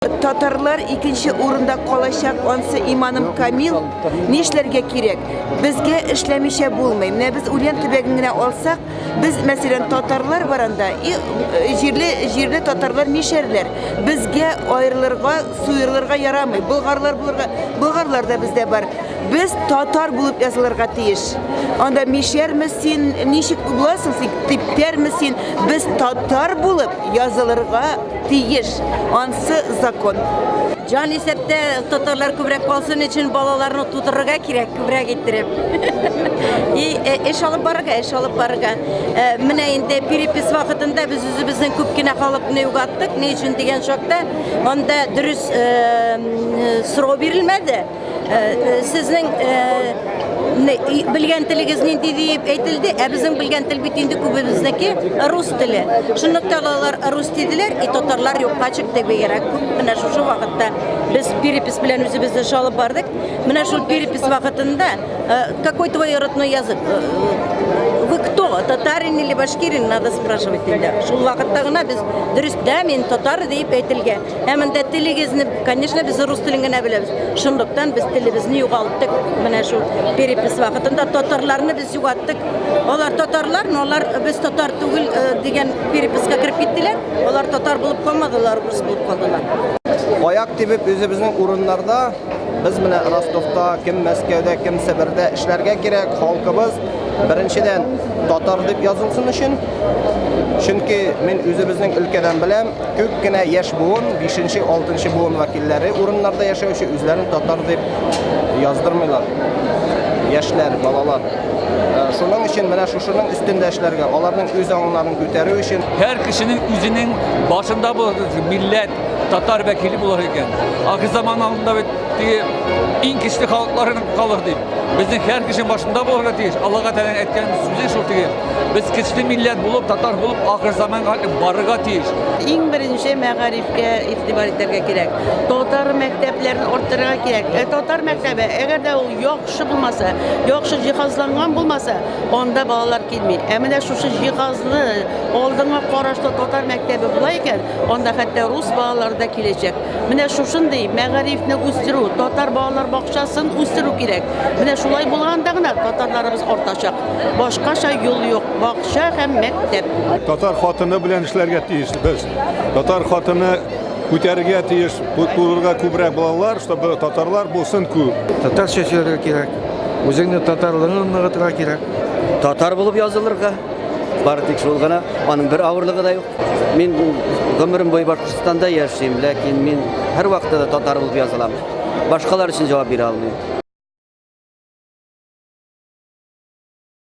Tatarlar ikinci uğrunda kalacak, onsa imanım kamil, nişlerge kirek. Bizge işlemişe bulmayım. Ne biz ulen tübegine olsak, biz mesela Tatarlar varanda, jirli Tatarlar nişerler. Bizge ayrılırga, suyurlarga yaramay. Bulgarlar da bizde var. Biz Tatar bulup yazılırga tiyiş. Onda mişer misin, nişik bulasın, tipter misin? Biz Tatar bulup yazılırga tiyiş. Onsa zakon. Can isette Tatarlar kübrek kalsın için balalarını tutururga kirek kübrek getirip. Eş alıp barıga. Mine indi piripis vakitinde biz özümüzün küpkine kalıp ne ugattık, ne için degen şokta. Onda dürüst soru verilmedi. Sizin bilgen tiligiznin deyip etildi, bizim bilgen til bitindi kübümüzdeki Rus tili. Şunluktalar Rus dediler, Tatarlar yok kaçık debi gerek. Mine şu vakitte biz piripis bilen özümüzde şalıp bardık. Mine şu piripis vakitinde какой твой родной язык? Вы кто? Татарин или башкирин? Надо спрашивать тогда. Шул вакыттагына biz дөрес дә мин татар дип әйтелгән. Һәм дә телегезне, конечно, без рус телен генә беләбез. Шундыктан без телебезне югалттык. Менә шул перепис вакытында татарларны без югалттык. Алар татарлар, алар без татар түгел дигән переписка кирип киттеләр. Алар татар булып калмадылар, рус булып калдылар. Аяк тибеп үзебезнең урыннарда biz менә Ростовта, кем Мәскәүдә, кем Себердә эшләргә кирәк. Халкыбыз беренчедән татар дип язылсын өчен. Чөнки мин үзебезнең өлкәдән беләм, күп кенә яшь буын, 5нче, 6нчы буын вәкилләре урыннарда яшәүче үзләрен татар дип яздырмыйлар. Яшьләр, балалар. Шуның өчен менә шушының üstендә эшләргә, аларның үз аңларын күтәрү өчен her kişinin üzünün başında bu millet Tatar vekili bular iken. Akı zamanında in kişi halkların kalır deyip. Bizim her kişinin başında bu olacak değil. Allah'a teala etken süzü şurtu gibi. Biz kişi millet bulup Tatar bulup akır zaman barıga değil. İn birinci məğarifke itibar etlerge gerek. Tatar mekteplerini ortaya gerek. Tatar mektebi eğer de yaxşı bulmasa, yaxşı cihazlangan bulmasa, onda balalar gelmeyir. Emine şu cihazlı olduğuna qarashda Tatar mektebi bulayken, onda hatta Rus balalar da gelecek. Mine şuşun deyip, məğarifini üstürü, Tatar balalar bakşasın üstürü gerek. Mine şulay bulgandağına Tatarlarımız ortaşaq. Başka şey yol yok. Bakşa hem mektep. Tatar xatını bilen işlerge tiyiş biz. Tatar xatını көтәргә тиеш, турырга күбрәк балалар, чтобы татарлар булсын күп. Татар шәһәре кирәк. Үзеңне татарлыгын ныгытырга кирәк. Татар булып язылырга. Бары тик шул гына, аның бер авырлыгы да юк. Мин гомерем буе Башкортстанда яшим, ләкин мин һәр вакытта да татар булып язылам. Башкалар өчен җавап бирә алмыйм.